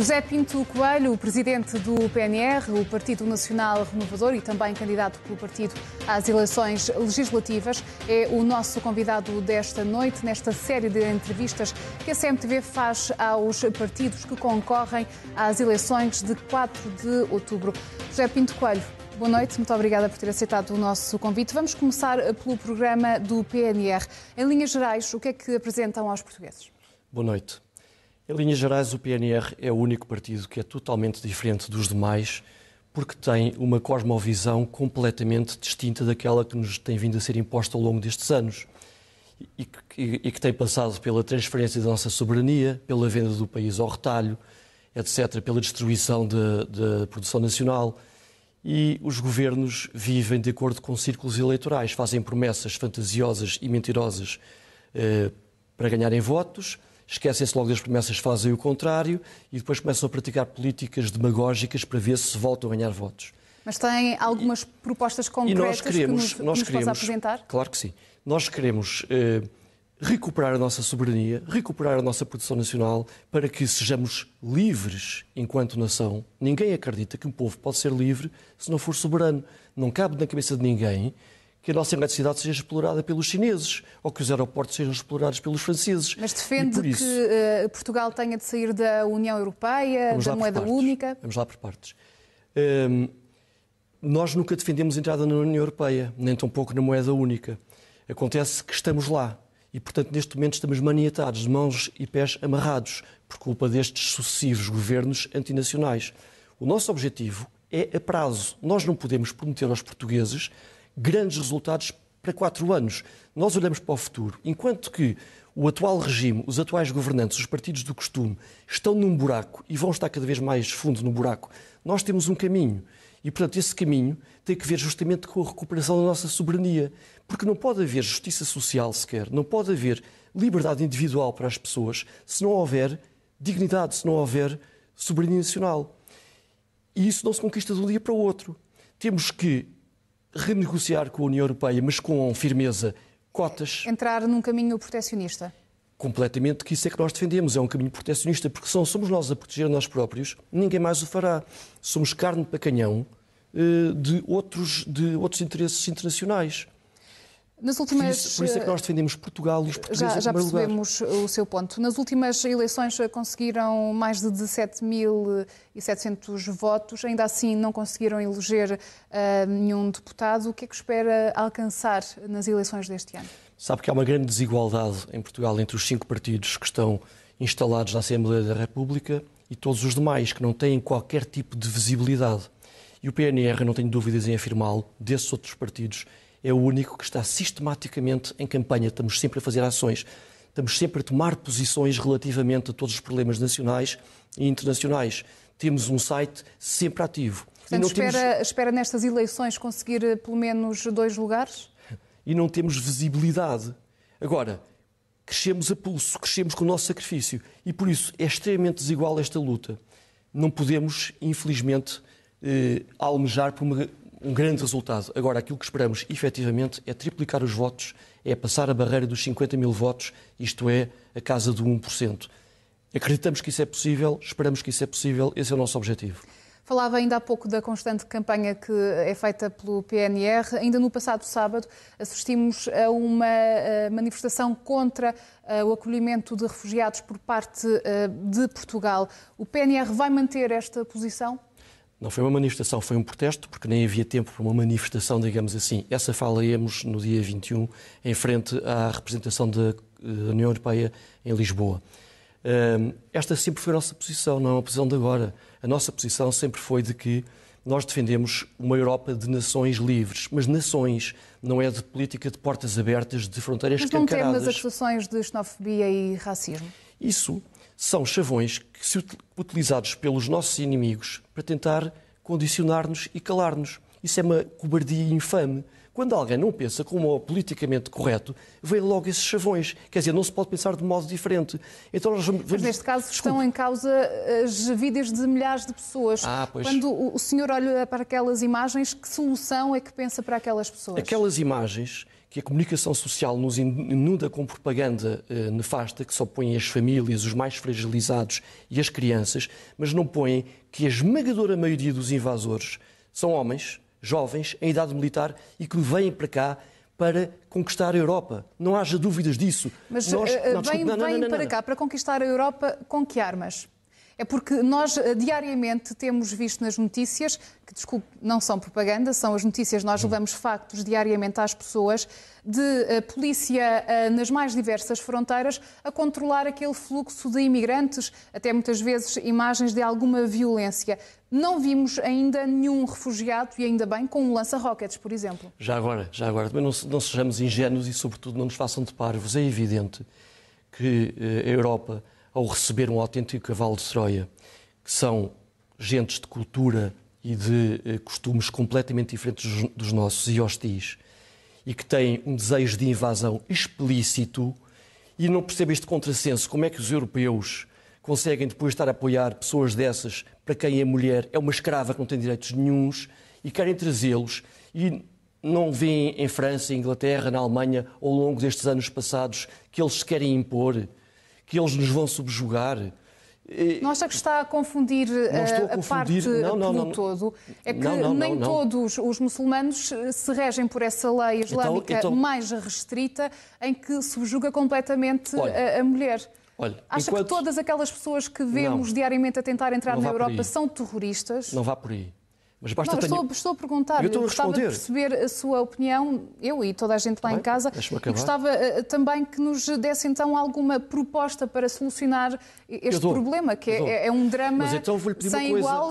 José Pinto Coelho, o presidente do PNR, o Partido Nacional Renovador e também candidato pelo partido às eleições legislativas, é o nosso convidado desta noite, nesta série de entrevistas que a CMTV faz aos partidos que concorrem às eleições de 4 de outubro. José Pinto Coelho, boa noite, muito obrigada por ter aceitado o nosso convite. Vamos começar pelo programa do PNR. Em linhas gerais, o que é que apresentam aos portugueses? Boa noite. Em linhas gerais, o PNR é o único partido que é totalmente diferente dos demais porque tem uma cosmovisão completamente distinta daquela que nos tem vindo a ser imposta ao longo destes anos e que tem passado pela transferência da nossa soberania, pela venda do país ao retalho, etc., pela destruição da produção nacional. E os governos vivem de acordo com círculos eleitorais, fazem promessas fantasiosas e mentirosas para ganharem votos, esquecem-se logo das promessas, fazem o contrário e depois começam a praticar políticas demagógicas para ver se voltam a ganhar votos. Mas têm algumas propostas concretas que nos possa apresentar? Claro que sim. Nós queremos recuperar a nossa soberania, recuperar a nossa produção nacional para que sejamos livres enquanto nação. Ninguém acredita que um povo pode ser livre se não for soberano. Não cabe na cabeça de ninguém que a nossa eletricidade seja explorada pelos chineses ou que os aeroportos sejam explorados pelos franceses. Mas defende que Portugal tenha de sair da União Europeia, da moeda única? Vamos lá por partes. Nós nunca defendemos a entrada na União Europeia, nem tampouco na moeda única. Acontece que estamos lá e, portanto, neste momento estamos maniatados, de mãos e pés amarrados, por culpa destes sucessivos governos antinacionais. O nosso objetivo é a prazo. Nós não podemos prometer aos portugueses grandes resultados para 4 anos. Nós olhamos para o futuro. Enquanto que o atual regime, os atuais governantes, os partidos do costume, estão num buraco e vão estar cada vez mais fundo no buraco, nós temos um caminho. E, portanto, esse caminho tem que ver justamente com a recuperação da nossa soberania. Porque não pode haver justiça social sequer, não pode haver liberdade individual para as pessoas se não houver dignidade, se não houver soberania nacional. E isso não se conquista de um dia para o outro. Temos que renegociar com a União Europeia, mas com firmeza, cotas. Entrar num caminho protecionista? Completamente, que isso é que nós defendemos. É um caminho protecionista, porque somos nós a proteger nós próprios, ninguém mais o fará. Somos carne para canhão de outros interesses internacionais. Nas últimas... Por isso é que nós defendemos Portugal e os portugueses já em primeiro lugar. percebemos o seu ponto. Nas últimas eleições conseguiram mais de 17.700 votos, ainda assim não conseguiram eleger nenhum deputado. O que é que espera alcançar nas eleições deste ano? Sabe que há uma grande desigualdade em Portugal entre os 5 partidos que estão instalados na Assembleia da República e todos os demais que não têm qualquer tipo de visibilidade. E o PNR, não tenho dúvidas em afirmá-lo, desses outros partidos, é o único que está sistematicamente em campanha. Estamos sempre a fazer ações, estamos sempre a tomar posições relativamente a todos os problemas nacionais e internacionais. Temos um site sempre ativo. Portanto, espera nestas eleições conseguir pelo menos 2 lugares? E não temos visibilidade. Agora, crescemos a pulso, crescemos com o nosso sacrifício e por isso é extremamente desigual esta luta. Não podemos, infelizmente, almejar por um grande resultado. Agora, aquilo que esperamos, efetivamente, é triplicar os votos, é passar a barreira dos 50 mil votos, isto é, a casa do 1%. Acreditamos que isso é possível, esperamos que isso é possível, esse é o nosso objetivo. Falava ainda há pouco da constante campanha que é feita pelo PNR. Ainda no passado sábado assistimos a uma manifestação contra o acolhimento de refugiados por parte de Portugal. O PNR vai manter esta posição? Não foi uma manifestação, foi um protesto, porque nem havia tempo para uma manifestação, digamos assim. Essa fala-íamos no dia 21, em frente à representação da União Europeia em Lisboa. Esta sempre foi a nossa posição, não é uma posição de agora. A nossa posição sempre foi de que nós defendemos uma Europa de nações livres, mas nações, não é de política de portas abertas, de fronteiras escancaradas. Mas não temos acusações de xenofobia e racismo? Isso são chavões que utilizados pelos nossos inimigos para tentar condicionar-nos e calar-nos. Isso é uma cobardia infame. Quando alguém não pensa como é politicamente correto, vem logo esses chavões. Quer dizer, não se pode pensar de modo diferente. Então, mas neste caso estão em causa as vidas de milhares de pessoas. Pois. Quando o senhor olha para aquelas imagens, que solução é que pensa para aquelas pessoas? Aquelas imagens que a comunicação social nos inunda com propaganda nefasta, que só põe as famílias, os mais fragilizados e as crianças, mas não põem que a esmagadora maioria dos invasores são homens, jovens, em idade militar e que vêm para cá para conquistar a Europa. Não haja dúvidas disso. Mas vêm para cá para conquistar a Europa com que armas? É porque nós diariamente temos visto nas notícias, que, desculpe, não são propaganda, são as notícias, nós levamos factos diariamente às pessoas, de polícia nas mais diversas fronteiras a controlar aquele fluxo de imigrantes, até muitas vezes imagens de alguma violência. Não vimos ainda nenhum refugiado, e ainda bem, com um lança-rockets, por exemplo. Já agora, também não sejamos ingênuos e, sobretudo, não nos façam de parvos. É evidente que a Europa, ao receber um autêntico cavalo de Troia, que são gentes de cultura e de costumes completamente diferentes dos nossos e hostis, e que têm um desejo de invasão explícito, e não percebem este contrassenso, como é que os europeus conseguem depois estar a apoiar pessoas dessas para quem a mulher é uma escrava que não tem direitos nenhuns, e querem trazê-los, e não veem em França, Inglaterra, na Alemanha, ao longo destes anos passados, que eles se querem impor, que eles nos vão subjugar. Não acha que está a confundir a parte pelo todo? É que nem todos os muçulmanos se regem por essa lei islâmica mais restrita, em que subjuga completamente a mulher. Acha que todas aquelas pessoas que vemos diariamente a tentar entrar na Europa são terroristas? Não vá por aí. Mas estou a perguntar. Eu gostava de perceber a sua opinião, eu e toda a gente lá em casa, e gostava também que nos desse então alguma proposta para solucionar este problema, que é um drama sem igual,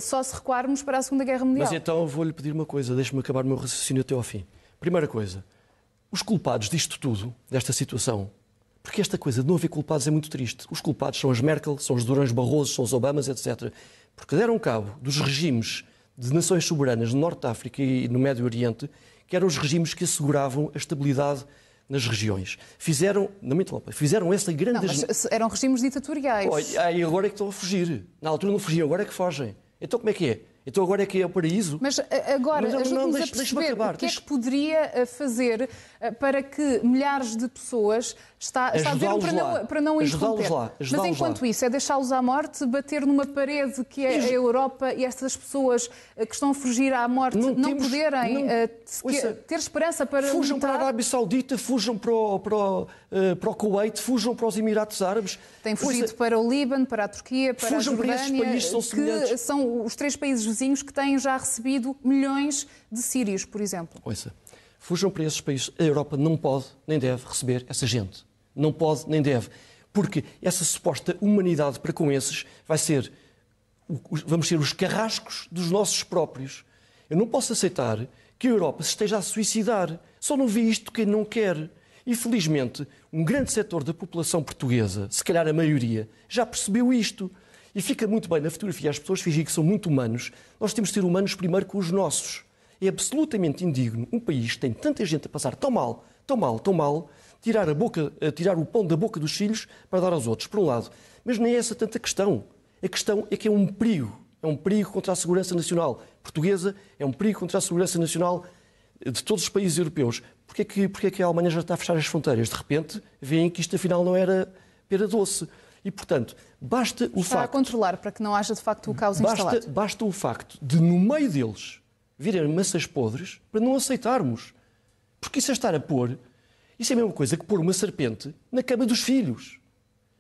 só se recuarmos para a Segunda Guerra Mundial. Mas então eu vou-lhe pedir uma coisa, deixe-me acabar o meu raciocínio até ao fim. Primeira coisa, os culpados disto tudo, desta situação, porque esta coisa de não haver culpados é muito triste. Os culpados são as Merkel, são os Durões Barroso, são os Obamas, etc., porque deram cabo dos regimes de nações soberanas no Norte de África e no Médio Oriente, que eram os regimes que asseguravam a estabilidade nas regiões. Fizeram essa grande... Não, mas eram regimes ditatoriais. E agora é que estão a fugir. Na altura não fugiam, agora é que fogem. Então como é que é? Então agora é que é o paraíso? Mas agora, ajude-nos a perceber o que é que poderia fazer para que milhares de pessoas está a ver para não interromper. Mas enquanto isso, é deixá-los à morte, bater numa parede que é a Europa e estas pessoas que estão a fugir à morte não poderem ter esperança para fujam lutar. Para a Arábia Saudita, fujam para o Kuwait, fujam para os Emirados Árabes. Têm fugido para o Líbano, para a Turquia, para a Jordânia, que são os 3 países vizinhos que têm já recebido milhões de sírios, por exemplo. Fujam para esses países. A Europa não pode nem deve receber essa gente. Não pode nem deve. Porque essa suposta humanidade para com esses vamos ser os carrascos dos nossos próprios. Eu não posso aceitar que a Europa se esteja a suicidar. Só não vê isto quem não quer. E, felizmente, um grande setor da população portuguesa, se calhar a maioria, já percebeu isto. E fica muito bem na fotografia as pessoas fingem que são muito humanos. Nós temos de ser humanos primeiro com os nossos. É absolutamente indigno um país que tem tanta gente a passar tão mal, tirar o pão da boca dos filhos para dar aos outros, por um lado. Mas nem é essa tanta questão. A questão é que é um perigo. É um perigo contra a segurança nacional portuguesa, é um perigo contra a segurança nacional de todos os países europeus. Porquê é que a Alemanha já está a fechar as fronteiras? De repente, veem que isto afinal não era pera doce. E, portanto, basta o facto... Está a controlar para que não haja, de facto, o caos instalado. Basta o facto de, no meio deles, virem maçãs podres para não aceitarmos. Porque isso é estar a pôr... Isso é a mesma coisa que pôr uma serpente na cama dos filhos.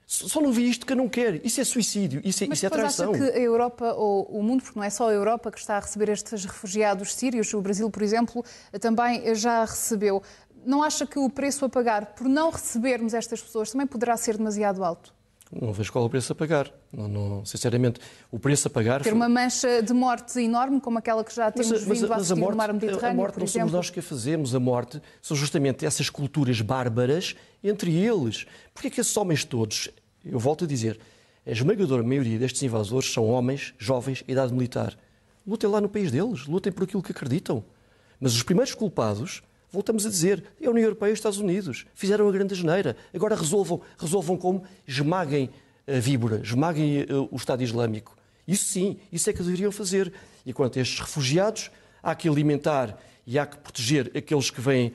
Só não vi isto que eu não quero. Isso é suicídio, isso é traição. Mas acha que a Europa, ou o mundo, porque não é só a Europa que está a receber estes refugiados sírios, o Brasil, por exemplo, também já recebeu. Não acha que o preço a pagar por não recebermos estas pessoas também poderá ser demasiado alto? Não vejo qual é o preço a pagar. Sinceramente, o preço a pagar... Ter uma mancha de morte enorme, como aquela que já temos vindo a assistir no mar Mediterrâneo, a morte por não exemplo. somos nós que a fazemos. A morte são justamente essas culturas bárbaras entre eles. Porque é que esses homens todos, eu volto a dizer, a esmagadora maioria destes invasores são homens, jovens, idade militar. lutem lá no país deles, lutem por aquilo que acreditam. Mas os primeiros culpados, voltamos a dizer, é a União Europeia e os Estados Unidos. Fizeram a grande asneira. Agora resolvam como? Esmaguem a víbora, esmaguem o Estado Islâmico. Isso sim, isso é que deveriam fazer. E quanto a estes refugiados, há que alimentar e há que proteger aqueles que vêm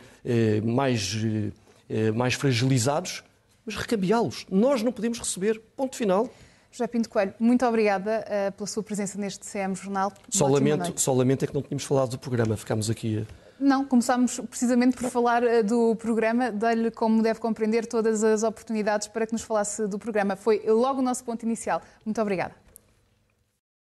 mais fragilizados, mas recambiá-los. Nós não podemos receber. Ponto final. José Pinto Coelho, muito obrigada pela sua presença neste CM Jornal. Só lamento é que não tínhamos falado do programa. Ficámos aqui... Não, começámos precisamente por falar do programa, dei-lhe, como deve compreender, todas as oportunidades para que nos falasse do programa. Foi logo o nosso ponto inicial. Muito obrigada.